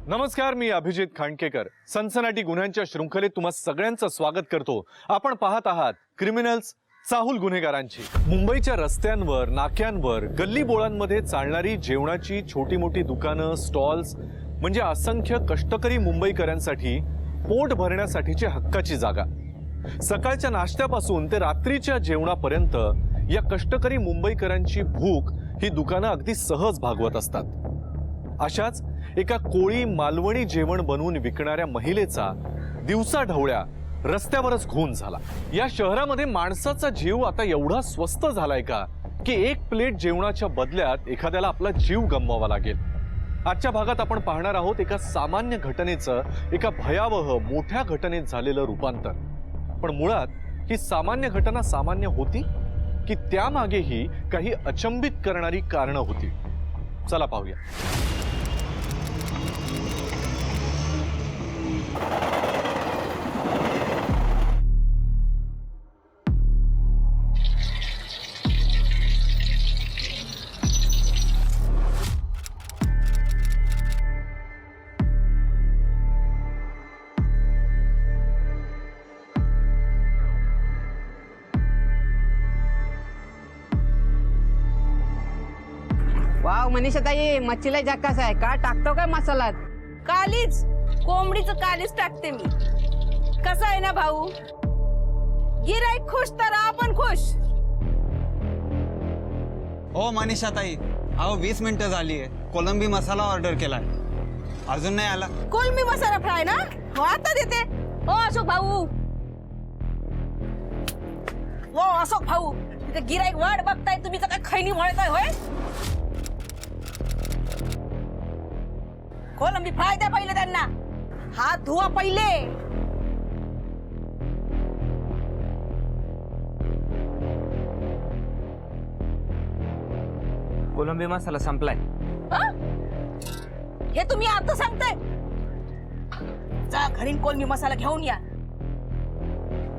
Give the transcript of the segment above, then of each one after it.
नमस्कार, मी अभिजित खांडकेकर. सनसनाटी गुन्ह्यांच्या शृंखलेत तुम्हा सगळ्यांचं स्वागत करतो. आपण पाहत आहात क्रिमिनल्स, चाहूल गुन्हेगारांची. मुंबईच्या रस्त्यांवर, नाक्यांवर, गल्लीबोळांमध्ये चालणारी जेवणाची छोटी मोठी दुकानं, स्टॉल्स म्हणजे असंख्य कष्टकरी मुंबईकरांसाठी पोट भरण्यासाठीची हक्काची जागा. सकाळच्या नाश्त्यापासून ते रात्रीच्या जेवणापर्यंत या कष्टकरी मुंबईकरांची भूक ही दुकानं अगदी सहज भागवत असतात. अशाच एका कोळी मालवणी जेवण बनवून विकणाऱ्या महिलेचा दिवसा ढवळ्या रस्त्यावरच खून झाला. या शहरामध्ये माणसाचा जीव आता एवढा स्वस्त झालाय का की एक प्लेट जेवणाच्या बदल्यात एखाद्याला आपला जीव गमवावा लागेल. आजच्या भागात आपण पाहणार आहोत एका सामान्य घटनेचं एका भयावह मोठ्या घटनेत झालेलं रूपांतर. पण मुळात ही सामान्य घटना सामान्य होती की त्यामागेही काही अचंबित करणारी कारणं होती? चला पाहूया. वाव मनीषा ताई, मच्छीला जक्कास आहे का? टाकतो काय मसालात? कालीच कोंबडीचं कालीच टाकते मी. कसं आहे ना भाऊ, गिराईक खुश तर आपण खुश. हो मनीषा ताई, अहो 20 मिनिटं झाली आहे. कोलंबी मसाला ऑर्डर केलाय, अजून नाही आला. कोलंबी मसाला फ्राय ना? हो आता देते. ओ अशोक भाऊ, ओ अशोक भाऊ, तिथे गिराईक वाट बघताय, तुम्ही तर काय खैनी वळताय होय? कोलंबी फ्राय द्या पहिले त्यांना. हात धुवा पहिले. कोलंबी मसाला संपलाय. हे तुम्ही आता सांगताय? जा घरी कोलंबी मसाला घेऊन या,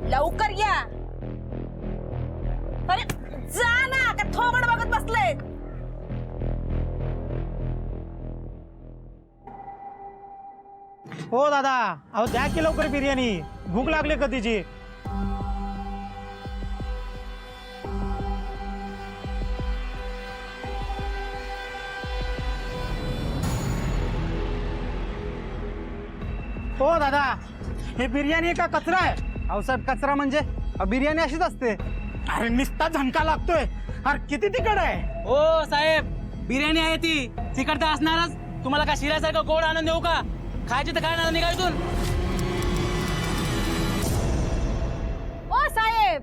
लवकर या. अरे जा ना, का थोबड बघत बसले? हो दादा, अहो द्या की लवकर बिर्याणी, भूक लागली कधीची. हो दादा, हे बिर्याणी का कचरा आहे? अहो साहेब, कचरा म्हणजे बिर्याणी अशीच असते. अरे निस्ता झणका लागतोय. अरे किती तिखट आहे? ओ साहेब, बिर्याणी आहे ती तिखट तर असणारच. तुम्हाला का शिऱ्यासारखं गोड आनंद देऊ का? खायची तर काय ना निघा इथून. ओ साहेब,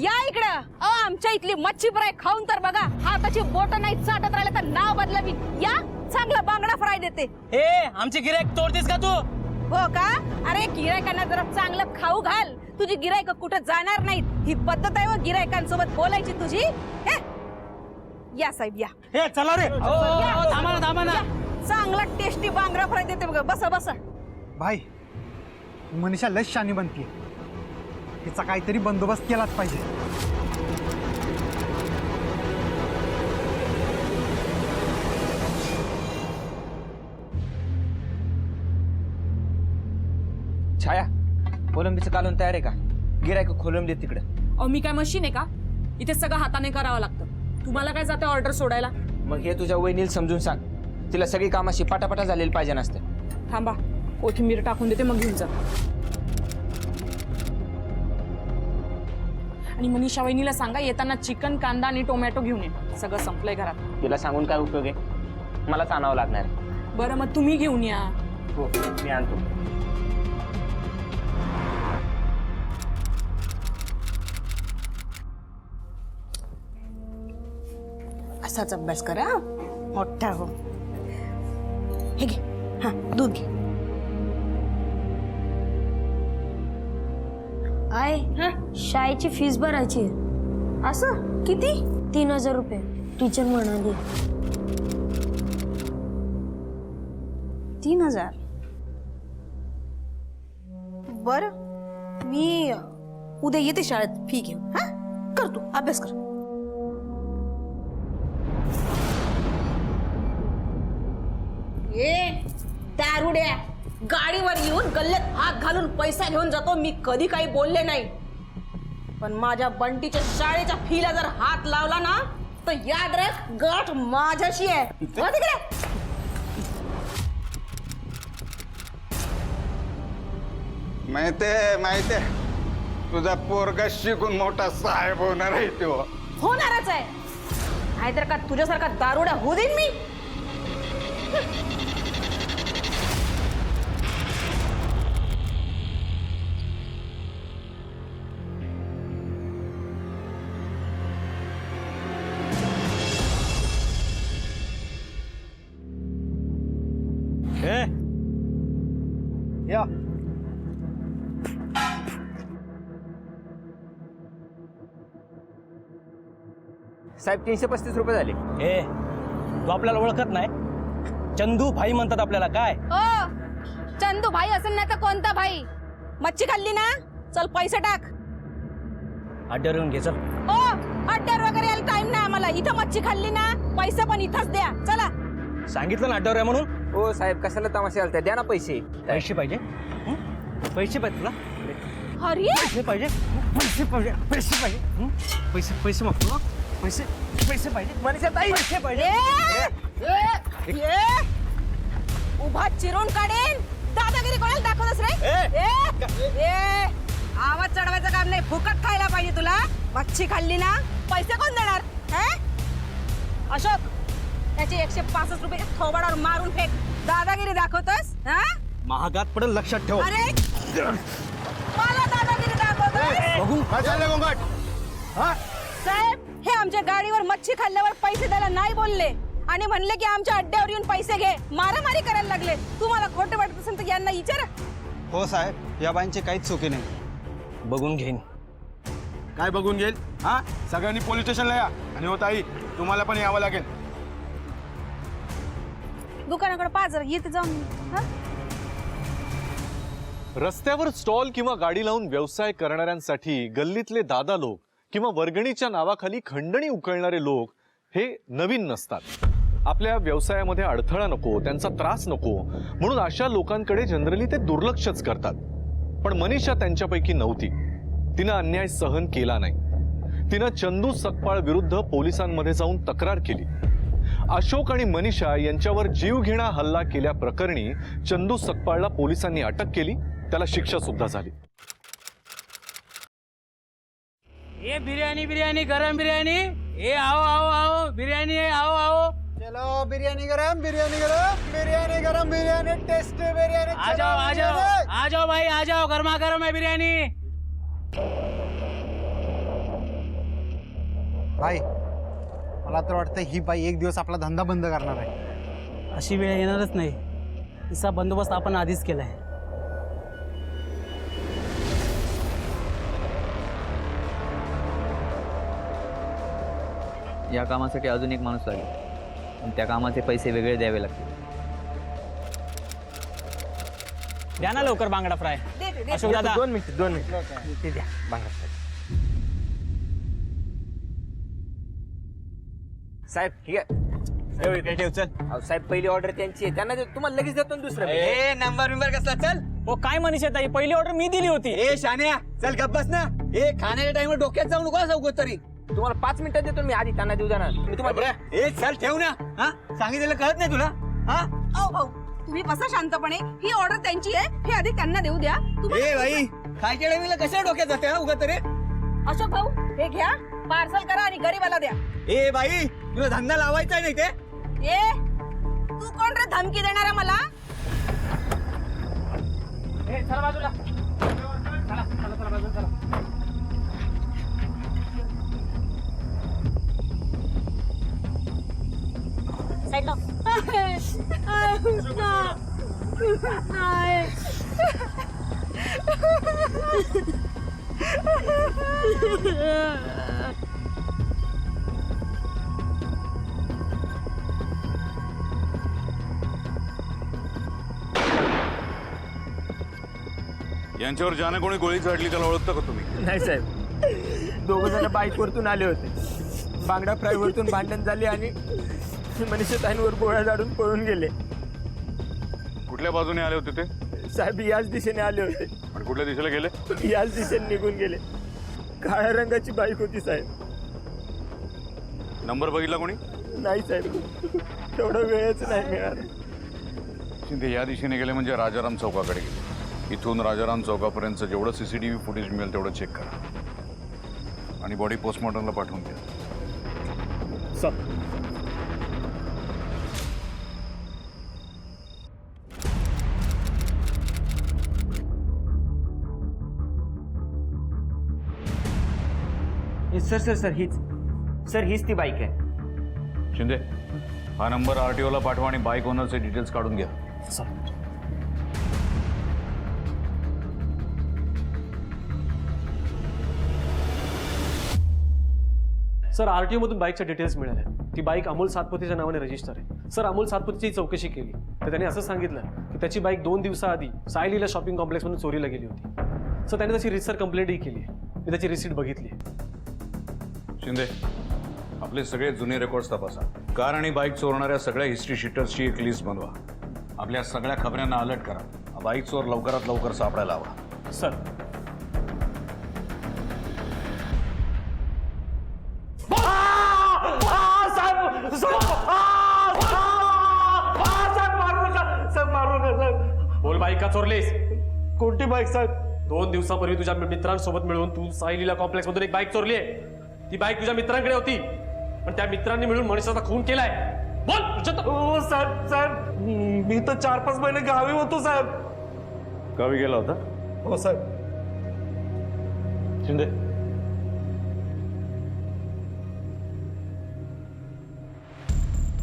या इकडं. आमच्या इथली मच्छी फ्राय खाऊन तर बघा. हाताची बोट नाही चाटत राहिले तर नाव बदलावी. या, चांगला बांगडा फ्राय देते. हे आमची गिऱ्हाईक तोडतेस का तू? हो का? अरे गिरायकांना जरा चांगलं खाऊ घाल. तुझी गिरायक कुठं जाणार नाहीत. ही पद्धत आहे व गिरायकांसोबत बोलायची तुझी. हे? या साहेब या. हे चला रे. थांबा ना, थांबा ना. चांगला टेस्टी बांगडा फ्राय देते बघा. बसा बसा. भाई, मनीषा लय शानी बनतीये, तिचा काहीतरी बंदोबस्त केलाच पाहिजे. छाया, कोलंबीचं कालून तयार आहे का? गिऱ्हाईक खोलून दे तिकडे. अहो मी काय मशीन आहे का? इथे सगळं हाताने करावं लागतं. तुम्हाला काय जाते ऑर्डर सोडायला? मग हे तुझ्या वहिनीला समजून सांग. तिला सगळी कामाशी पाटापाटा झालेली पाहिजे नसते. थांबा, कोथिंबीर टाकून देते, मग घेऊन जा. आणि मनीषा वहिनीला सांगा येताना चिकन, कांदा आणि टोमॅटो घेऊन ये. सगळं संपलंय घरात. तिला सांगून काय उपयोग आहे? मलाच आणावं लागणार. बरं मग तुम्ही घेऊन या. हो, मी आणतो. असाच अभ्यास करा, मोठा हो. हे घे, हा दूध घे. आय शाळेची फीस भरायची. असं किती? 3000 रुपये टीचर म्हणाली. 3000. बर, मी उद्या येते शाळेत फी घेऊन. हा, कर तू अभ्यास कर. दारुड्या गाडीवर येऊन गल्ल्यात हात घालून पैसा घेऊन जातो, मी कधी काही बोलले नाही. पण माझ्या बंटीच्या शाळेच्या फीला जर हात लावला ना तर याद राख, गाठ माझ्याशी आहे. हो तिकडे. माहितीये तुझा पोरगा शिकून मोठा साहेब होणार आहे तो. होणारच आहे. नाहीतर का तुझ्यासारखा दारुड्या होऊ देईन मी. या साहेब 335 रुपये झाले. ए तू आपल्याला ओळखत नाही? चंदू भाई म्हणतात आपल्याला. काय ओ चंदू भाई असेल ना तर कोणता भाई? मच्छी खाल्ली ना, चल पैसे टाक. अड्ड्यावर येऊन घे चल. ओ अड्ड्यावर वगैरे यायला टाइम नाही आम्हाला. इथं मच्छी खाल्ली ना, पैसे पण इथंच द्या. चला. सांगितलं ना अड्ड्यावर आहे म्हणून. हो साहेब कशाला तमाशा घालताय, द्या ना पैसे. पैसे पाहिजे? हं? पैसे पाहिजे तुला? अरे पैसे पाहिजे? पैसे पाहिजे? पैसे पाहिजे? हं? पैसे पैसे मागतो. पैसे पैसे पाहिजे. मनीषा ताई पैसे पाहिजे. उभा चिरून काढेन. दादागिरी कोणाला दाखवतस रे? आवाज चढवायचं काम नाही, फुकट खायला पाहिजे तुला. मच्छी खाल्ली ना, पैसे कोण देणार? अशोक त्याचे 165 रुपये थोबाडावर मारून फेक. दादागिरी दाखवतोस? महागात पडेल, लक्षात ठेव. अरे मला दादागिरी दाखवतोस? बघू काय चाललंय गोंगाट? हा साहेब, हे आमच्या गाडीवर मच्छी खाल्ल्यावर पैसे द्यायला नाही बोलले आणि म्हणले की आमच्या अड्ड्यावर येऊन पैसे घे. मारामारी करायला लागले. तुम्हाला खोटं वाटत असेल तर यांना विचारा. हो साहेब, या बाईंची काहीच चुकी नाही. बघून घेईन. काय बघून घेईल? हा सगळ्यांनी पोलीस स्टेशनला या. आणि हो ताई, तुम्हाला पण यावं लागेल. दुकानाकडे पाच येते जाऊन. रस्त्यावर स्टॉल किंवा गाडी लावून व्यवसाय करणाऱ्यांसाठी गल्लीतले दादा लोक किंवा वर्गणीच्या नावाखाली खंडणी उकळणारे लोक हे नवीन नसतात. आपल्या व्यवसायामध्ये अडथळा नको, त्यांचा त्रास नको म्हणून अशा लोकांकडे जनरली ते दुर्लक्षच करतात. पण मनीषा त्यांच्यापैकी नव्हती. तिनं अन्याय सहन केला नाही. तिनं चंदू सकपाळ विरुद्ध पोलिसांमध्ये जाऊन तक्रार केली. अशोक आणि मनीषा यांच्यावर जीवघेणा हल्ला केल्याप्रकरणी चंदू सकपाळला पोलिसांनी अटक केली. त्याला शिक्षा सुद्धा झाली. ए बिर्याणी बिर्याणी गरम बिर्याणी. ए आओ आओ आओ बिर्याणी आहे. आओ आओ चलो बिर्याणी गरम, बिर्याणी गरम, बिर्याणी गरम, बिर्याणी टेस्टी बिर्याणी. आ जाओ आ जाओ आ जाओ भाई आ जाओ. गरमा गरम है बिर्याणी. भाई मला तर वाटतं ही बाई एक दिवस आपला धंदा बंद करणार आहे. अशी वेळ येणारच नाही. तिचा बंदोबस्त आपण आधीच केलाय. या कामासाठी अजून एक माणूस लागेल, पण त्या कामाचे पैसे वेगळे द्यावे लागतील. द्या ना लवकर बांगडा फ्राय. अशोक दादा 2 मिनिट ते द्या बांगडा फ्राय. साहेब ठीक आहे. ठेव चल. अहो साहेब पहिली ऑर्डर त्यांची आहे, त्यांना तुम्हाला लगेच देतो ना दुसरं. ए नंबर बिंबर कसला? चल. हो काय मनीषा ताई, पहिली ऑर्डर मी दिली होती. ए शान्या, चल गप्प बस ना. ए खाण्याच्या टाइमवर डोक्यात जाऊ नको असं उगत तरी. तुम्हाला 5 मिनिटात देतो मी. आधी त्यांना देऊ द्या ना. मी तुम्हाला ए चल ठेव ना. हा सांगितलेलं कळत नाही तुला? हा भाऊ तुम्ही बसा शांतपणे. ही ऑर्डर त्यांची आहे, हे आधी त्यांना देऊ द्या. ए बाई, खायच्या टाइमला कशा डोक्यात जाते हा उगत तरी? अशोक भाऊ हे घ्या, पार्सल करा आणि गरीबाला द्या. ए बाई, तुला धंदा लावायचा नाही ते? ए तू कोण रे धमकी देणारा मला? चला बाजूला. चला चला चला बाजूला चला. साईड यांच्यावर ज्याने कोणी गोळी झाडली त्याला ओळखता का तुम्ही? नाही साहेब, 2 जण बाईकवरतून आले होते. बांगडा फ्रायवरतून भांडण झाले आणि मनीषा ताईंवर गोळ्या झाडून पळून गेले. कुठल्या बाजूने आले होते ते? साहेब याच दिशेने आले होते, आणि कुठल्या दिशेला गेले? याच दिशेने निघून गेले. काळ्या रंगाची बाईक होती साहेब. नंबर बघितला कोणी? नाही साहेब, तेवढा वेळच नाही मिळाला. शिंदे या दिशेने गेले म्हणजे राजाराम चौकाकडे गेले. इथून राजाराम चौकापर्यंत जेवढं CCTV फुटेज मिळेल तेवढं चेक करा आणि बॉडी पोस्टमॉर्टमला पाठवून द्या. सर हीच ती बाईक आहे. शिंदे हा नंबर RTO ला पाठवा आणि बाईक ओनरचे डिटेल्स काढून घ्या. सर RTO मधून बाईकच्या डिटेल्स मिळाल्या. ती बाईक अमोल सातपुतेच्या नावाने रजिस्टर आहे. सर अमोल सातपुतेची चौकशी केली तर त्याने असं सांगितलं की त्याची बाईक 2 दिवसाआधी सायलीला शॉपिंग कॉम्प्लेक्समधून चोरीला गेली होती. सर त्याने त्याची रितसर कंप्लेंटही केली आहे. मी त्याची रिसीट बघितली. शिंदे आपले सगळे जुने रेकॉर्ड्स तपासा. कार आणि बाईक चोरणाऱ्या सगळ्या हिस्ट्री शीटर्सची एक लिस्ट बनवा. आपल्या सगळ्या खबऱ्यांना अलर्ट करा. बाईक चोर लवकरात लवकर सापडायला हवा. सर बोल, बाईक का चोरलीस? कोणती बाईक साहेब? 2 दिवसापूर्वी तुझ्या मित्रांसोबत मिळून तू सायलीला कॉम्प्लेक्स मधून एक बाईक चोरली आहे. ती बाईक तुझ्या मित्रांकडे होती, पण त्या मित्रांनी मिळून मनीषाचा खून केलाय. बोल. हो साहेब, मी तर 4-5 महिने गावी होतो साहेब. गावी गेला होता? हो साहेब. शिंदे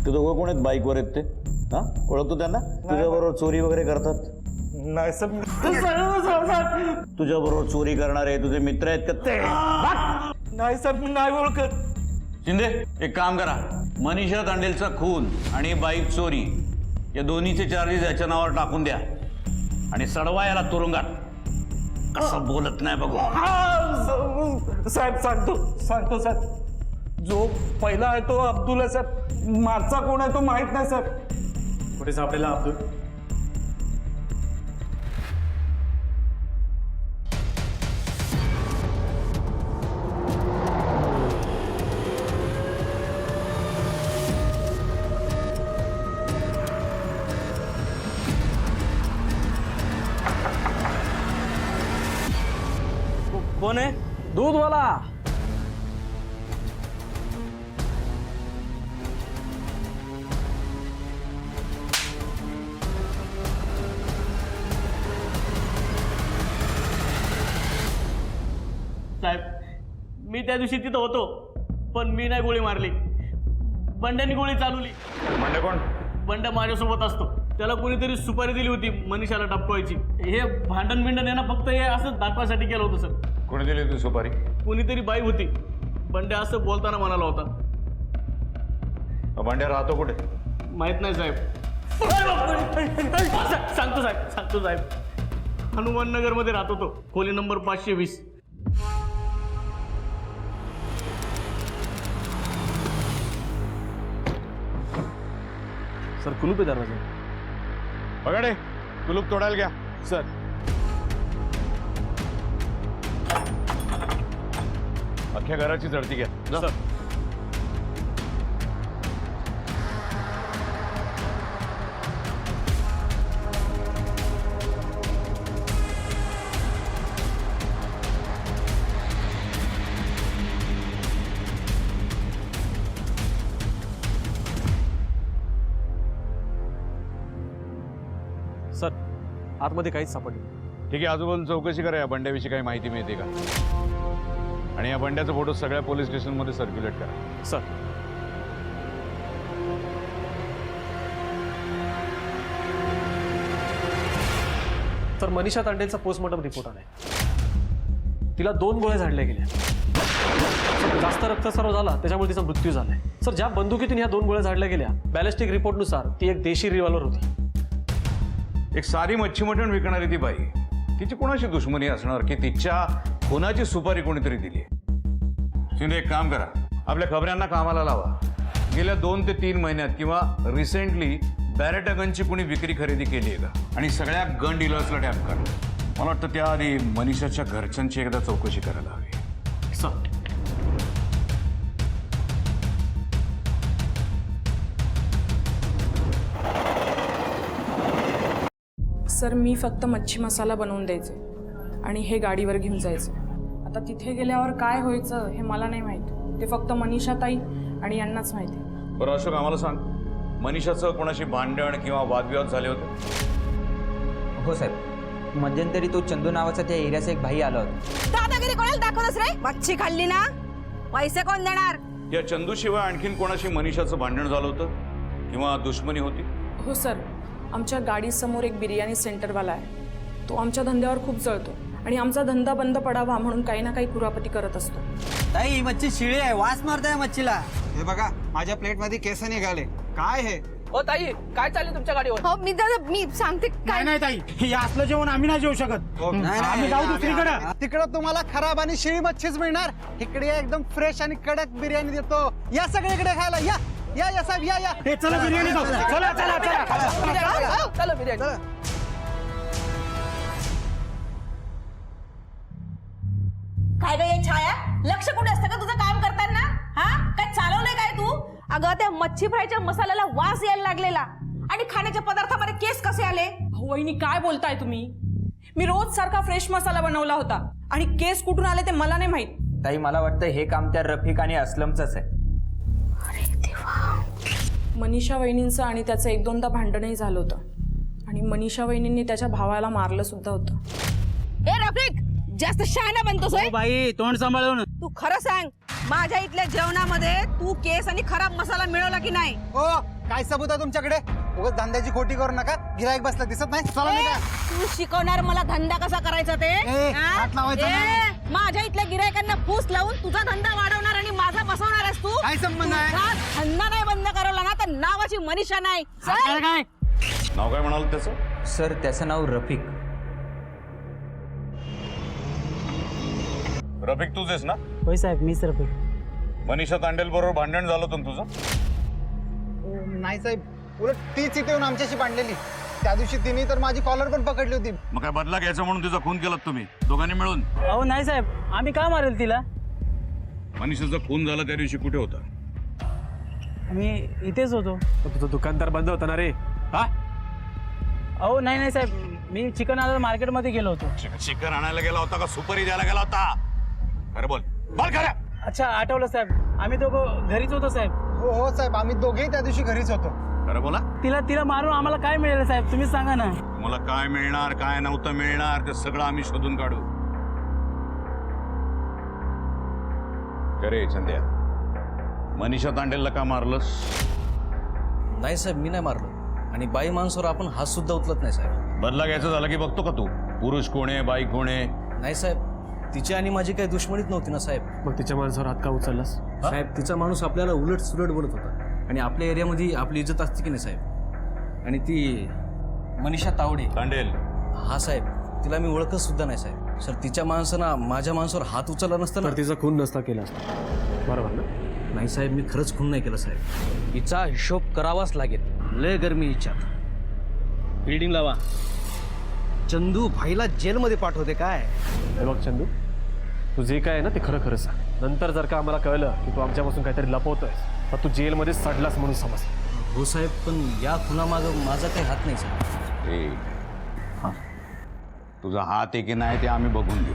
ते दोघं कोण आहेत बाईकवर आहेत ते? हा, ओळखतो त्यांना? तुझ्याबरोबर चोरी वगैरे करतात? नाही साहेब. तुझ्याबरोबर चोरी करणारे तुझे मित्र आहेत का ते? नाही साहेब, मी नाही ओळखत. शिंदे एक काम करा, मनीषा तांडेलचा खून आणि बाईक चोरी या दोन्हीचे चार्जेस याच्या नावावर टाकून द्या आणि सडवा याला तुरुंगात. असं बोलत नाही बघू. साहेब सांगतो साहेब. जो पहिला आहे तो अब्दुल आहे साहेब. मागचा कोण आहे तो माहित नाही साहेब. कुठे सापडेला अब्दुल? कोण आहे? दूधवाला. साहेब मी त्या दिवशी तिथं होतो, पण मी नाही गोळी मारली. बंड्याने गोळी चालवली. म्हणजे कोण? बंड्या माझ्यासोबत असतो. त्याला कोणीतरी सुपारी दिली होती मनीषाला टपकवायची. हे भांडण बिंडण यांना फक्त हे असं दाखवायसाठी केलं होतं सर. कोणी दिली होती सुपारी? कोणीतरी बाई होती. बंड्या असं बोलताना म्हणाला होता. भांड्या राहतो कुठे? माहित नाही साहेब. सांगतो साहेब. हनुमान नगर मध्ये राहतो तो. खोली नंबर 520. सर कुलूप आहे दरवाजा. बघा रे, कुलूप तोडायला घ्या. सर अख्ख्या घराची झडती घ्या. जा. सर सर आतमध्ये काहीच सापडलं. ठीक आहे, आजूबाजूला चौकशी करा. या बंड्याविषयी काही माहिती मिळते का? आणि या बंड्याचा फोटो सगळ्या पोलीस स्टेशनमध्ये सर्क्युलेट करा. सर तर मनीषा तांडेलचा पोस्टमॉर्टम रिपोर्ट आलाय. तिला 2 गोळ्या झाडल्या गेल्या. सर, जास्त रक्तस्राव झाला त्याच्यामुळे तिचा मृत्यू झालाय. सर ज्या बंदुकीतून ह्या 2 गोळ्या झाडल्या गेल्या, बॅलिस्टिक रिपोर्टनुसार ती एक देशी रिव्हॉल्वर होती. एक सारी मच्छी मटण विकणारी ती बाई, तिची कोणाशी दुश्मनी असणार की तिच्या खुनाची सुपारी कोणीतरी दिली? शिंदे एक काम करा, आपल्या खबऱ्यांना कामाला लावा. गेल्या 2 ते 3 महिन्यात किंवा रिसेंटली पॅरेटागनची कुणी विक्री खरेदी केली आहे का? आणि सगळ्या गन डीलर्सला टॅप करा. मला वाटतं त्याआधी मनीषाच्या घरच्यांची एकदा चौकशी करायला हवी. सर सर मी फक्त मच्छी मसाला बनवून द्यायचे आणि हे गाडीवर घेऊन जायचे. आता तिथे गेल्यावर काय व्हायचं हे मला नाही माहिती. ते फक्त मनीषा ताई आणि यांनाच माहिती. बरं अशोक, आम्हाला सांग, मनीषाचं कोणाशी भांडण किंवा वादविवाद झाले होते? हो साहेब, मध्यंतरी तो चंदू नावाचा त्या एरियाचा एक भाई आला होता. दादागिरी कोणाला दाखवतस रे? मच्छी खाल्ली ना, पैसे कोण देणार? या चंदूशिवाय आणखीन कोणाशी मनीषाचं भांडण झालं होतं किंवा दुश्मनी होती? हो सर, आमच्या गाडीसमोर एक बिर्याणी सेंटरवाला आहे. तो आमच्या धंद्यावर खूप जळतो आणि आमचा धंदा बंद पडावा म्हणून काही ना काही कुरापती करत असतो. ताई, मच्छी शिळी आहे, वास मारताय मच्छीला. हे बघा, माझ्या प्लेटमध्ये केस निघाले. काय हे? हो ताई, काय चाललं तुमच्या गाडीवर? हो मी सांगते काय नाही ताई, हे असलं जेवण आम्ही नाही जेवू शकत. आम्ही जाऊ दुसरीकडे. तिकडं तुम्हाला खराब आणि शिळी मच्छीच मिळणार. इकडे एकदम फ्रेश आणि कडक बिर्याणी देतो. या सगळीकडे खायला या. या या साहेब, या. हे चला बिर्याणी खाऊ. चला चला चला. चला बिर्याणी. काय ग हे छाया, लक्ष कुठे असतं का तुझं काम करताना? हा, काय चालवलंय काय तू? अगं त्या मच्छी फ्रायच्या मसाल्याला वास यायला लागलेला आणि खाण्याच्या पदार्थामध्ये केस कसे आले? वहिनी काय बोलताय तुम्ही? मी रोज सारखा फ्रेश मसाला बनवला होता आणि केस कुठून आले ते मला नाही माहित. ताई, मला वाटतं हे काम त्या रफिक आणि असलमचंच आहे. मनीषा वहिनींचं आणि त्याचं एक दोनदा भांडणही झालं होतं आणि मनीषा वहिनींनी त्याच्या भावाला मारलं सुद्धा होतं. ए रफिक, जास्त शहाणा बनतोस होय? बाई, तोंड सांभाळून. तू खरं सांग, माझ्या इथल्या जेवणामध्ये तू केस आणि खराब मसाला मिळवला की नाही? हो, काय सबूत आहे तुमच्याकडे? उगाच धंद्याची खोटी करू नका. गिराईक बसला दिसत नाही. चला ए, निघा. तू शिकवणार मला धंदा कसा करायचा ते? ए, हा? हात लावायचा ए, नाही. माझ्या इथल्या गिरायकांना फूस लावून तुझा धंदा वाढवणार आणि माझा बसवणार आहेस तू? काय संबंध आहे? तुझा धंदा नाही बंद करवला ना तर नावाची मनीषा नाही. चल. काय नाव काय म्हणाल त्याचं? सर, त्याचं नाव रफिक. रफिक तूच आहेस ना? होय साहेब, मीच रफिक. मनीषा तांडेल बरोबर भांडण झालं होतं ना तुझं? नाही साहेब, उलट तीच इथे येऊन आमच्याशी भांडलेली. त्या दिवशी तिने तर माझी कॉलर पण पकडली होती. मग काय बदला घ्यायचा म्हणून तिचा खून केलात तुम्ही दोघांनी मिळून? अहो नाही साहेब, आम्ही का मारेल तिला? मनीषाचा खून झाला त्या दिवशी कुठे होता? आम्ही इथेच होतो. तुझं दुकानदार बंद होता ना रे? हा, अहो नाही साहेब, मी चिकन आणायला मार्केटमध्ये गेलो होतो. चिकन आणायला गेला होता का सुपारी द्यायला गेला होता? खरं बोल, बोल खरं. अच्छा, आठवलं साहेब, आम्ही दोघं घरीच होतो साहेब. हो हो साहेब, आम्ही दोघेही त्या दिवशी घरीच होतो. खरं बोला. तिला मारून आम्हाला काय मिळेल साहेब, तुम्हीच सांगा ना. तुम्हाला काय मिळणार, काय नव्हतं मिळणार ते सगळं आम्ही शोधून काढू. करे चंद्या, मनीषा तांडेलला का मारलंस? नाही साहेब, मी नाही मारलो आणि बाई माणसावर आपण हात सुद्धा उचलत नाही साहेब. बदला घ्यायचं झालं की बघतो का तू पुरुष कोण आहे बाई कोण आहे? नाही साहेब, तिची आणि माझी काही दुश्मनीच नव्हती ना साहेब. मग तिच्या माणसावर हात का उचललास? साहेब, तिचा माणूस आपल्याला उलट सुलट बोलत होता आणि आपल्या एरियामध्ये आपली इज्जत असते की नाही साहेब. आणि ती मनीषा तावडे तांडेल? हा साहेब, तिला मी ओळखत सुद्धा नाही साहेब. सर, तिच्या माणसानं माझ्या माणसावर हात उचलला नसता ना. तर तिचा खून नसता केला असता, बरोबर ना? नाही साहेब, मी खरंच खून नाही केला साहेब. हिचा हिशोब करावाच लागेल. लय गरमी हिच्यात. बिल्डिंग लावा. चंदू भाईला जेलमध्ये पाठवते काय? हे बघ चंदू, तू जे काय आहे ना ते खरं खरं सांग. नंतर जर का आम्हाला कळलं की तू आमच्यापासून काहीतरी लपवतोय तर तू जेलमध्ये सडलास म्हणून समज. हो साहेब, पण या खुनामागं माझा काही हात नाही साहेब. तुझा हात आहे की नाही ते आम्ही बघून घेऊ.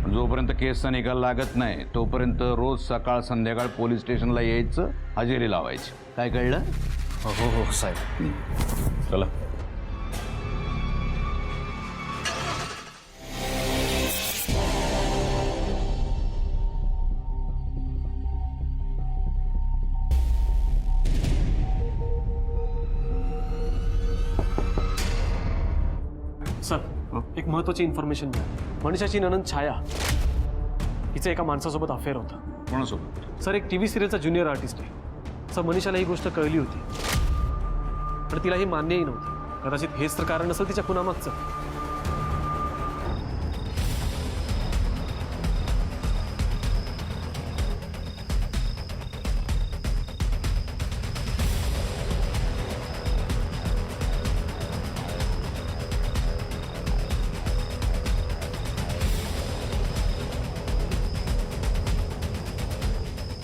पण जोपर्यंत केसचा निकाल लागत नाही तोपर्यंत रोज सकाळ संध्याकाळ पोलीस स्टेशनला यायचं, हजेरी लावायची. काय कळलं? हो हो साहेब. चला. सर, एक महत्वाची इन्फॉर्मेशन मिळाली. मनीषाची नणंद छाया, हिचं एका माणसासोबत अफेअर होता. कोणासोबत? सर, एक TV सिरियलचा ज्युनियर आर्टिस्ट आहे. सर, मनीषाला ही गोष्ट कळली होती पण तिला ही मान्यही नव्हती. कदाचित हेच तर कारण असेल तिच्या खुनामागचं.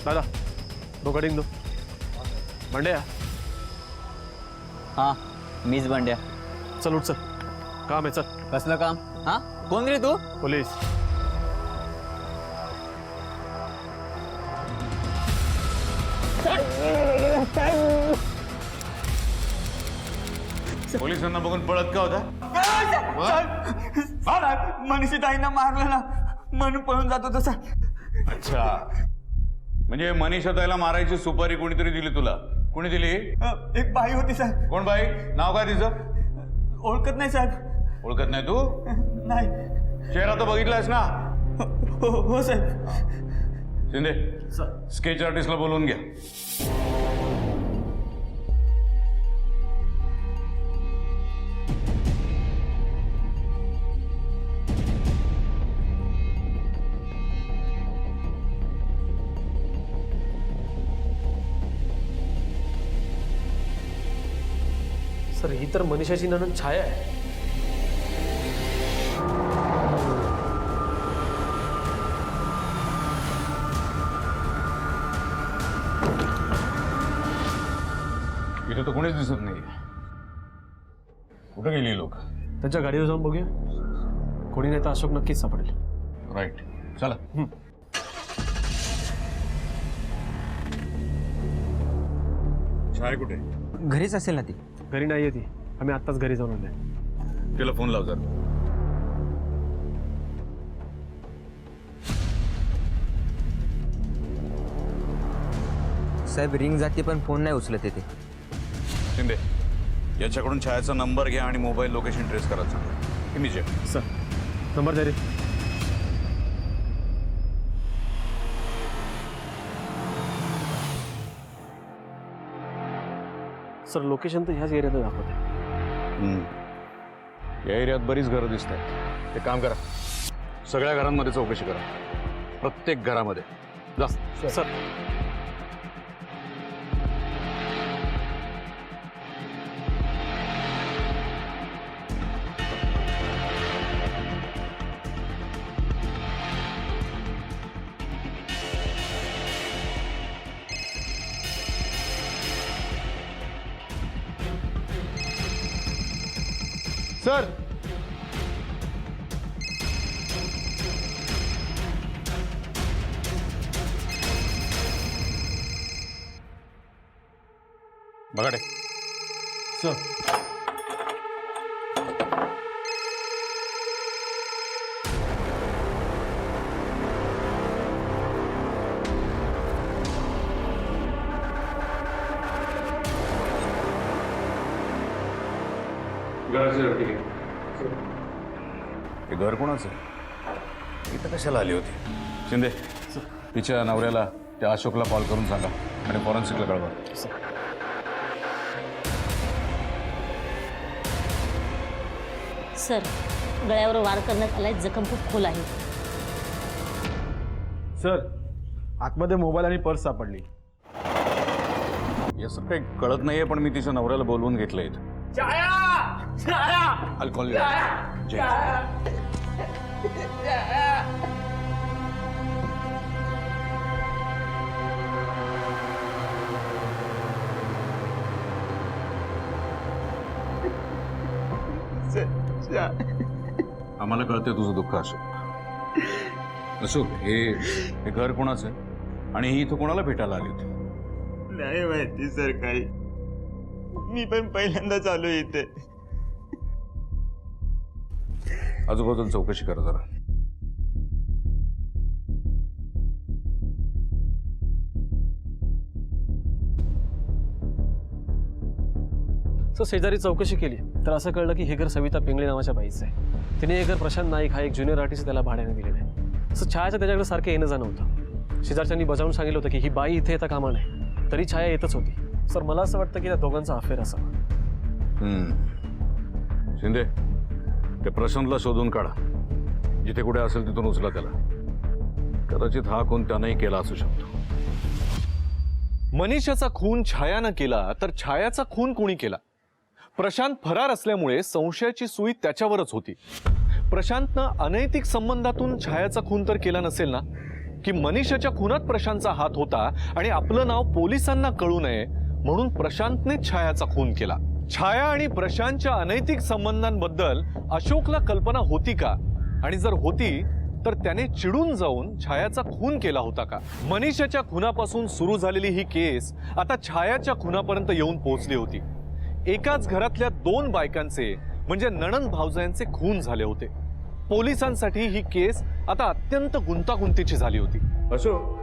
दादा दो कटिंग दो बंड्या हा मीच बंड्या. चल उठ चल काम आहे चल. कसलं काम? हा कोण रे तू? पोलीस. पोलिसांना बघून पळत का होता? मनीषाताईंना मारलं ना म्हणून पळून जातो तसा. अच्छा, म्हणजे मनीषाताईला मारायची सुपारी कोणीतरी दिली तुला? कोणी दिली? एक बाई होती साहेब. कोण बाई? नाव काय तिचं? ओळखत नाही साहेब. ओळखत नाही तू? नाही. चेहरा तर बघितलास ना? हो साहेब. शिंदे स्केच आर्टिस्टला बोलवून घ्या. सर ही तर मनीषाची ननंद छाया आहे. इथे तर कोणीच दिसत नाही. कुठे गेली लोक? त्यांच्या गाडीवर जाऊन बघूया. कोणी नाही तर अशोक नक्कीच सापडेल. राईट, चला. छाया कुठे? घरीच असेल ना ती. घरी नाही आहे ती. आम्ही आत्ताच घरी जाऊन आलोय. तिला फोन लाव जरा. साहेब रिंग जाते पण फोन नाही उचलत येते. शिंदे याच्याकडून छायाचा नंबर घ्या आणि मोबाईल लोकेशन ट्रेस करायला सांगा. इमिजिएट. सर नंबर द्या रे. सर लोकेशन तर ह्याच एरियात दाखवत आहे. या एरियात बरीच घरं दिसत आहेत. ते काम करा, सगळ्या घरांमध्ये चौकशी करा. प्रत्येक घरामध्ये जा. सर सर बघा रे. सर हे घर कोणाचं? इथं कशाला आली होती? शिंदे तिच्या नवऱ्याला त्या अशोकला कॉल करून सांगा आणि फॉरेन्सिकला कळवा. सर गळ्यावर वार करण्यात आलाय. जखम खूप खोल आहे. सर आतमध्ये मोबाईल आणि पर्स सापडली. याचं काही कळत नाहीये पण मी तिच्या नवऱ्याला बोलवून घेतलं इथं. अल्कोहोल आम्हाला कळतंय तुझं दुःख अशोक. अशोक हे घर कोणाचं आहे आणि ही इथं कोणाला भेटायला आली होती? नाही माहिती सर काही. मी पण पहिल्यांदाच आलो इथे. आजूबाजूला चौकशी करा जरा. सर शेजारी चौकशी केली तर असं कळलं की हे घर सविता पिंगळे नावाच्या बाईचं आहे. तिने हे घर प्रशांत नाईक हा एक ज्युनियर आर्टिस्ट त्याला भाड्याने दिलेलं आहे. असं छायाचं त्याच्याकडे सारखं येणं जाणं होतं. शेजारच्यांनी बजावून सांगितलं होतं की ही बाई इथे येता कामा नाही. तरी छाया येतच होती. सर मला असं वाटतं की त्या दोघांचा अफेअर असावा. शिंदे ते प्रशांतला शोधून काढा. जिथे कुठे असेल तिथून उचला त्याला. कदाचित हा खून त्यानंही केला असू शकतो. मनीषाचा खून छायानं केला तर छायाचा खून कोणी केला? प्रशांत फरार असल्यामुळे संशयाची सुई त्याच्यावरच होती. प्रशांतनं अनैतिक संबंधातून छायाचा खून तर केला नसेल ना? की मनीषाच्या खुनात प्रशांतचा हात होता आणि आपलं नाव पोलिसांना कळू नये म्हणून प्रशांतने छायाचा खून केला. छाया आणि प्रशांतच्या अनैतिक संबंधांबद्दल अशोकला कल्पना होती का, आणि जर होती तर त्याने चिडून जाऊन छायाचा खून केला होता का? मनीषाच्या खुनापासून सुरू झालेली ही केस आता छायाच्या खुनापर्यंत येऊन पोहोचली होती. एकाच घरातल्या 2 बायकांचे म्हणजे नणंद भावजायांचे खून झाले होते. पोलिसांसाठी ही केस आता अत्यंत गुंतागुंतीची झाली होती. अशोक,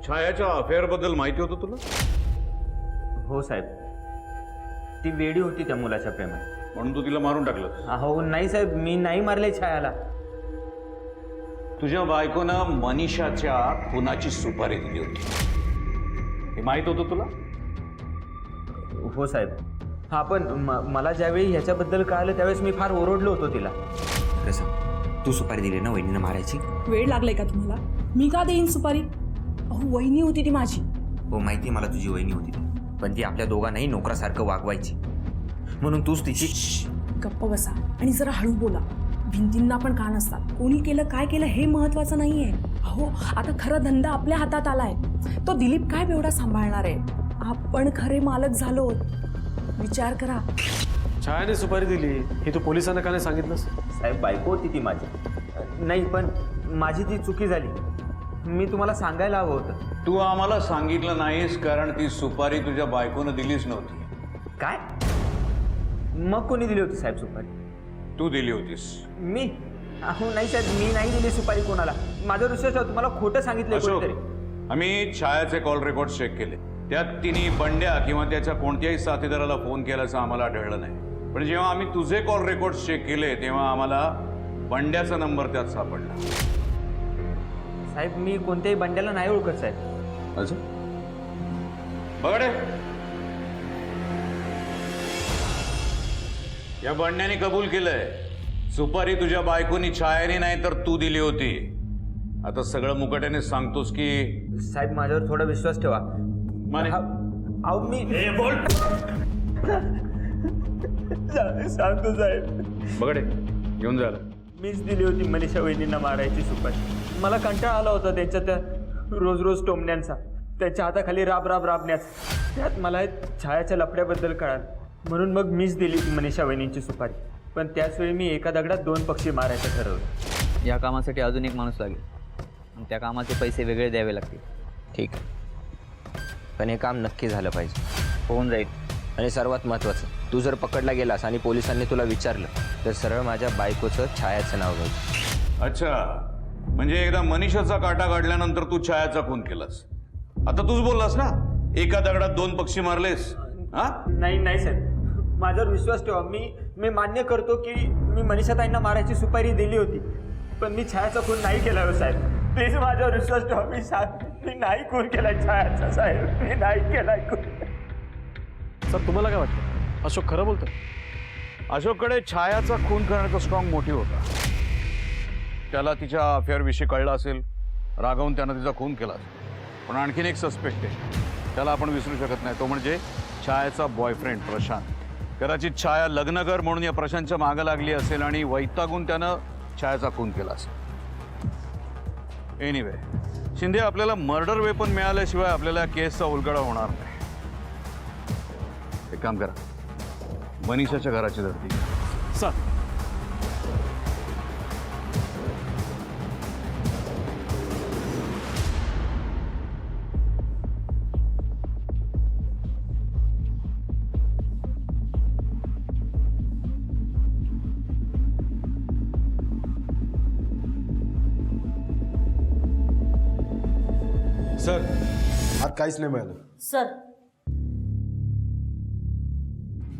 छायाच्या अफेअर बद्दल माहिती होतं तुला? हो साहेब, ती वेडी होती त्या मुलाच्या प्रेमात. म्हणून तू तिला मारून टाकलं? हो नाही साहेब, मी नाही मारले छायाला. तुझ्या बायकोनं मनीषाच्या खुनाची सुपारी दिली होती, हे माहित होतं तुला? हो साहेब. हा पण मला ज्यावेळी ह्याच्याबद्दल कळालं त्यावेळेस मी फार ओरडलो होतो तिला. तू सुपारी दिली ना वहिनीनं मारायची? वेळ लागलाय का तुम्हाला? मी का देईन सुपारी? अहो वहिनी होती ती माझी. हो माहिती मला तुझी वहिनी होती ती, पण ती आपल्या दोघांनाही नोकरासारखं वागवायची, म्हणून तूच तिची. गप्प बसा आणि जरा हळू बोला. भिंतींना पण कान असतात. कोणी केलं काय केलं हे महत्वाचं नाहीये. अहो आता खरा धंदा आपल्या हातात आलाय. तो दिलीप काय बेवडा सांभाळणार आहे? आपण खरे मालक झालो. विचार करा. छायाने सुपारी दिली हे तू पोलिसांना का नाही सांगितलंस? साहेब बायको होती ती माझी. नाही पण माझी ती चुकी झाली. मी तुम्हाला सांगायला हवं होतं. तू आम्हाला सांगितलं नाहीस कारण ती सुपारी तुझ्या बायकोनं दिलीच नव्हती. काय? मग कोणी दिली होती साहेब सुपारी? तू दिली होतीस. मी? अहो नाही साहेब, मी नाही दिली सुपारी कोणाला. माझा विश्वास ठेवा, तुम्हाला खोटं सांगितलं अशोक, कोणीतरी. आम्ही छायाचे कॉल रेकॉर्ड चेक केले. त्यात तिने बंड्या किंवा त्याच्या कोणत्याही साथीदाराला फोन केल्याचं आम्हाला आढळलं नाही. पण जेव्हा आम्ही तुझे कॉल रेकॉर्ड चेक केले तेव्हा आम्हाला बंड्याचा नंबर त्यात सापडला. साहेब मी कोणत्याही बंड्याला नाही ओळखत साहेब. अच्छा, बघडे, या बंड्याने कबूल केलंय सुपारी तुझ्या बायकोनी छायाने नाही तर तू दिली होती. आता सगळं मुकाट्याने सांगतोस की? साहेब माझ्यावर थोडा विश्वास ठेवा. माने अहो मी बोल सांगतो साहेब. बघडे घेऊन जा. मीच दिली होती मनीषा वहिनींना मारायची सुपारी. मला कंटाळा आला होता त्यांच्या त्या रोज रोज टोमण्यांचा, त्यांच्या हाताखाली राब राब राबण्याचा. त्यात मला छायाच्या लफड्याबद्दल कळालं, म्हणून मग मीच दिली मनीषा वहिनींची सुपारी. पण त्याचवेळी मी एका दगडात 2 पक्षी मारायचं ठरवलं. या कामासाठी अजून एक माणूस लागेल आणि त्या कामाचे पैसे वेगळे द्यावे लागतील. ठीक आहे, पण हे काम नक्की झालं पाहिजे. होऊन जाईल. आणि सर्वात महत्त्वाचं, तू जर पकडला गेलास आणि पोलिसांनी तुला विचारलं तर सरळ माझ्या बायकोचं छायाचं नाव घ्यायचं. अच्छा, म्हणजे एकदा मनीषाचा काटा काढल्यानंतर तू छायाचा खून केलास. आता तूच बोललास ना एका दगडात 2 पक्षी मारलेस. हा नाही नाही साहेब, माझ्यावर विश्वास ठेवा. मी मान्य करतो की मी मनीषा ताईंना मारायची सुपारी दिली होती, पण मी छायाचा खून नाही केला हो साहेब. प्लीज माझ्यावर विश्वास ठेवा. मी नाही खून केलाय छायाचा साहेब, मी नाही केलाय खून. सर तुम्हाला काय वाटतं? अशोक खरं बोलतोय? अशोककडे छायाचा खून करण्याचा स्ट्रॉंग मोटिव्ह होता. त्याला तिच्या अफेअरविषयी कळलं असेल, रागावून त्यानं तिचा खून केला असेल. पण आणखीन एक सस्पेक्ट आहे, त्याला आपण विसरू शकत नाही. तो म्हणजे छायाचा बॉयफ्रेंड प्रशांत. कदाचित छाया लग्न कर म्हणून या प्रशांतच्या मागं लागली असेल आणि वैतागून त्यानं छायाचा खून केला असेल. एनिवे, शिंदे, आपल्याला मर्डर वेपन मिळाल्याशिवाय आपल्याला केसचा उलगडा होणार नाही. एक काम करा, मनीषाच्या घराची धरती. सर सर आत काहीच नाही मिळालं.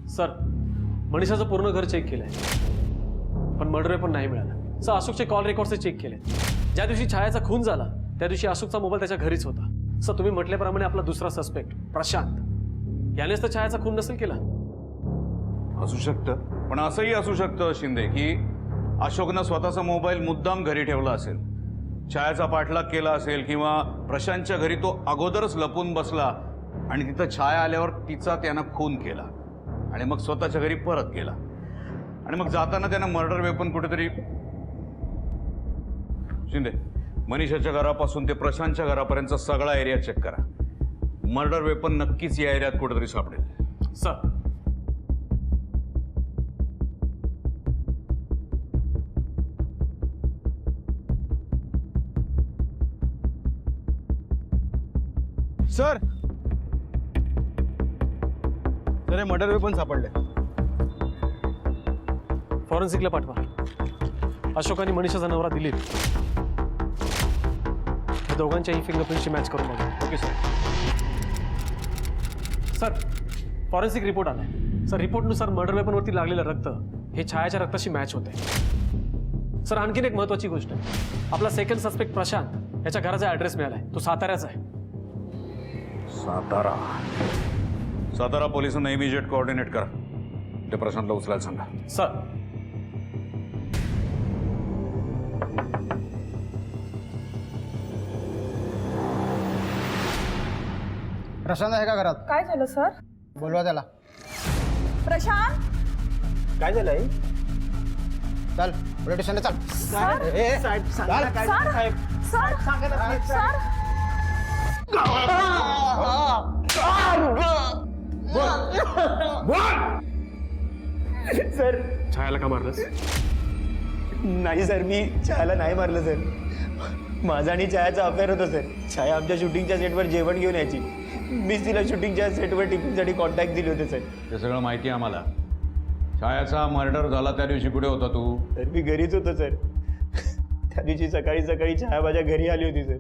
सर मनीषाचं पूर्ण घर चेक केलंय पण मर्डर पण नाही मिळालं. सर अशोकचे कॉल रेकॉर्डचे चेक केले. ज्या दिवशी छायाचा खून झाला त्या दिवशी अशोकचा मोबाईल त्याच्या घरीच होता. सर तुम्ही म्हटल्याप्रमाणे आपला दुसरा सस्पेक्ट प्रशांत यानेच तर छायाचा खून नसेल केला. असू शकतं, पण असंही असू शकतं शिंदे की अशोकनं स्वतःचा मोबाईल मुद्दाम घरी ठेवला असेल, छायाचा पाठलाग केला असेल, किंवा प्रशांतच्या घरी तो अगोदरच लपून बसला आणि तिथं छाया आल्यावर तिचा त्यानं खून केला आणि मग स्वतःच्या घरी परत गेला आणि मग जाताना त्यानं मर्डर वेपन कुठेतरी. शिंदे, मनीषाच्या घरापासून ते प्रशांतच्या घरापर्यंतचा सगळा एरिया चेक करा. मर्डर वेपन नक्कीच या एरियात कुठेतरी सापडेल. सर सर हे मर्डर वेपन सापडले. फॉरेन्सिकला पाठवा. अशोक आणि मनीषाचा नवरा दिलीप या दोघांच्याही फिंगरप्रिंटची मॅच करून बघा. Okay sir. Sir forensic report आलाय. सर रिपोर्टनुसार मर्डर वेपनवरती लागलेलं रक्त हे छायाच्या रक्ताशी मॅच होते. सर आणखीन एक महत्वाची गोष्ट आहे. आपला सेकंड सस्पेक्ट प्रशांत याच्या घराचा ॲड्रेस मिळालाय. तो साताऱ्याचा आहे. सातारा पोलिसांना इमिजिएट कोऑर्डिनेट करा. ते प्रशांतला उचलायला सांगा. सर प्रशांत आहे का घरात? काय झालं सर? बोलवा त्याला. प्रशांत काय झालंय? चल पोलीस स्टेशनला चल. सर छायाला का मारलंस? नाही सर, मी छायाला नाही मारलं सर. माझा आणि छायाचा अफेअर होता सर. छाया आमच्या शूटिंगच्या सेटवर जेवण घेऊन यायची. मीच तिला शूटिंगच्या सेटवर टिफिनसाठी कॉन्टॅक्ट दिले होते सर. ते सगळं माहिती आहे आम्हाला. छायाचा मर्डर झाला त्या दिवशी कुठे होता तू? तर मी घरीच होतो सर. त्या दिवशी सकाळी सकाळी छाया माझ्या घरी आली होती सर.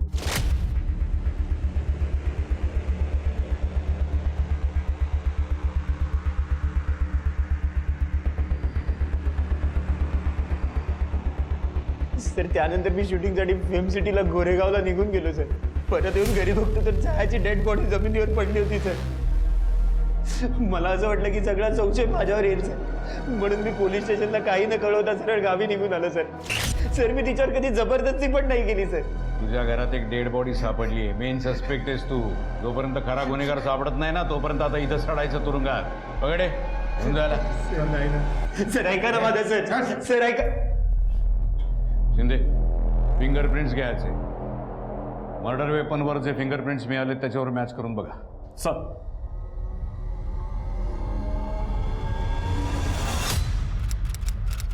सर त्यानंतर मी शूटिंगसाठी फिल्म सिटीला गोरेगावला निघून गेलो सर. परत येऊन घरी बघतो तर छायाची डेड बॉडी जमिनीवर पडली होती सर. मला असं वाटलं की सगळा संशय माझ्यावर येईल सर. म्हणून मी पोलीस स्टेशनला काही न कळवता सरळ गावी निघून आलो सर. सर मी तिच्यावर कधी जबरदस्ती पण नाही केली सर. तुझ्या घरात एक डेड बॉडी सापडली आहे. मेन सस्पेक्ट आहेस तू. जोपर्यंत खरा गुन्हेगार सापडत नाही ना तोपर्यंत आता इथं सडायचं तुरुंगात. पगडे घेऊन जायला. नाही ना सर, ऐका ना माझं सर. सर ऐका. शिंदे फिंगरप्रिंट्स घ्यायचे. मर्डर वेपनवर जे फिंगरप्रिंट्स मिळाले त्याच्यावर मॅच करून बघा. सर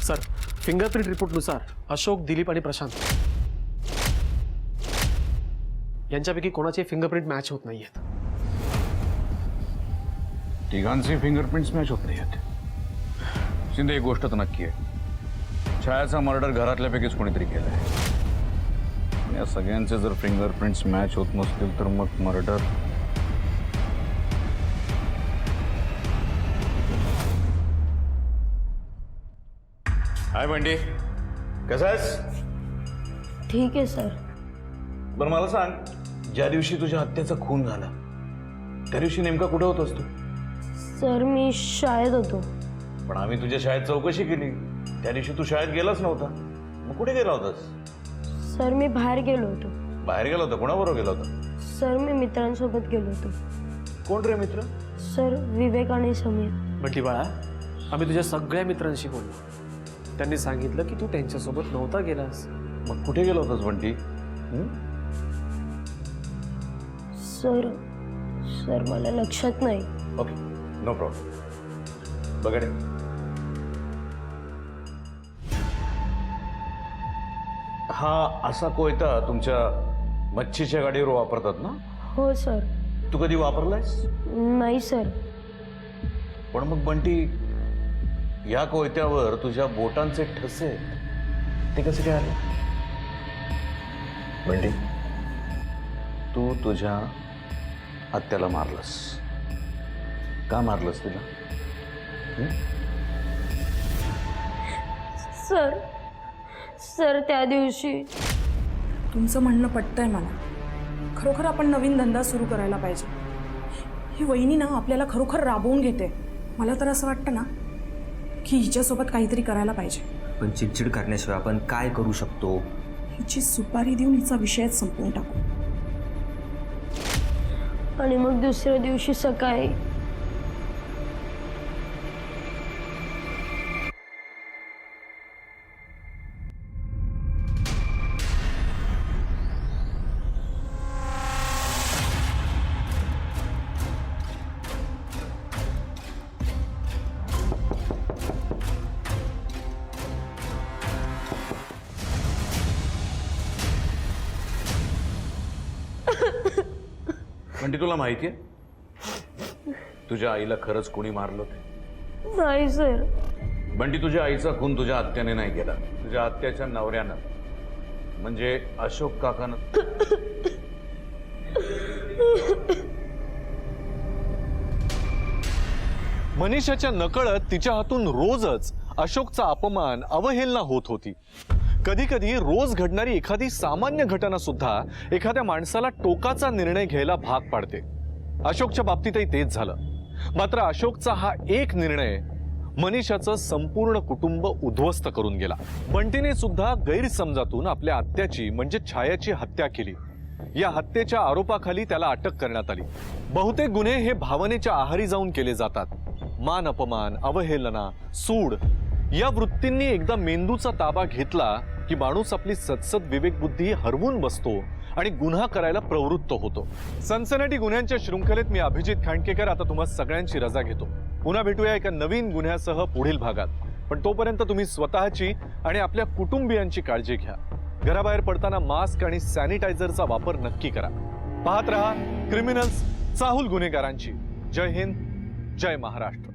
सर फिंगरप्रिंट रिपोर्टनुसार अशोक, दिलीप आणि प्रशांत यांच्यापैकी कोणाचे फिंगरप्रिंट मॅच होत नाहीयेत. तिघांचे फिंगरप्रिंट्स मॅच होत नाही आहेत. शिंदे एक गोष्ट तर नक्की आहे. छायाचा मर्डर घरातल्यापैकीच कोणीतरी केलाय. या सगळ्यांचे जर फिंगरप्रिंट्स मॅच होत नसतील तर मग मर्डर हाय बंडी, कसा आहेस? ठीक आहे सर. बरं मला सांग, ज्या दिवशी तुझ्या हत्येचा खून झाला त्या दिवशी नेमका कुठे होतास तू? सर मी शाळेत होतो. पण आम्ही तुझ्या शाळेत चौकशी केली. त्या दिवशी तू शाळेत गेलाच नव्हता. मग कुठे गेला होतास? सर मी बाहेर गेलो होतो. बाहेर गेला होता? कोणाबरोबर गेला होता? सर मी मित्रांसोबत गेलो होतो. कोण रे मित्र? सर विवेक आणि समीर. बंटी बाळा, आम्ही तुझ्या सगळ्या मित्रांशी बोललो. त्यांनी सांगितलं की तू त्यांच्यासोबत नव्हता गेलास. मग कुठे गेला होतास बंटी? सर सर मला लक्षात नाही. Okay, no problem. बघा हा असा कोयता तुमच्या मच्छीच्या गाडीवर वापरतात ना? हो सर. तू कधी वापरलायस? नाही सर. पण मग बंटी, या कोयत्यावर तुझ्या बोटांचे ठसे ते कसे काय आले? बंटी, तू तुझ्या हत्याला मारलंस. का मारलंस तिला? सर सर त्या दिवशी. तुमचं म्हणणं पटतंय मला. खरोखर आपण नवीन धंदा सुरू करायला पाहिजे. ही वहिनी ना आपल्याला खरोखर राबवून घेते. मला तर असं वाटतं ना की हिच्यासोबत काहीतरी करायला पाहिजे. पण चिडचिड करण्याशिवाय आपण काय करू शकतो? हिची सुपारी देऊन हिचा विषयच संपवून टाकू. आणि मग दुसऱ्या दिवशी सकाळी बंटी तुला माहितीये तुझ्या आईला खरंच कोणी मारलं ते? नाही सर. बंटी, तुझ्या आईचा खून तुझ्या आत्याने नाही केला, तुझ्या आत्याच्या नवऱ्यानं म्हणजे अशोक काकानं. मनीषाच्या नकळत तिच्या हातून रोजच अशोकचा अपमान, अवहेलना होत होती. कधी कधी रोज घडणारी एखादी सामान्य घटना सुद्धा एखाद्या माणसाला टोकाचा निर्णय घ्यायला भाग पाडते. अशोकच्या बाबतीतही तेच झालं. मात्र अशोकचा हा एक निर्णय मनीषाचं संपूर्ण कुटुंब उद्ध्वस्त करून गेला. बंटीने सुद्धा गैरसमजातून आपल्या आत्याची म्हणजे छायाची हत्या केली. या हत्येच्या आरोपाखाली त्याला अटक करण्यात आली. बहुतेक गुन्हे हे भावनेच्या आहारी जाऊन केले जातात. मान अपमान, अवहेलना, सूड या वृत्तींनी एकदा मेंदूचा ताबा घेतला की माणूस आपली सदसद विवेकबुद्धी हरवून बसतो आणि गुन्हा करायला प्रवृत्त होतो. सनसनाटी गुन्ह्यांच्या शृंखलेत मी अभिजित खांडकेकर आता तुम्हा सगळ्यांची रजा घेतो. पुन्हा भेटूया एका नवीन गुन्ह्यासह पुढील भागात. पण तोपर्यंत तुम्ही स्वतःची आणि आपल्या कुटुंबियांची काळजी घ्या. घराबाहेर पडताना मास्क आणि सॅनिटायझरचा वापर नक्की करा. पाहत रहा क्रिमिनल्स, चाहूल गुन्हेगारांची. जय हिंद, जय महाराष्ट्र.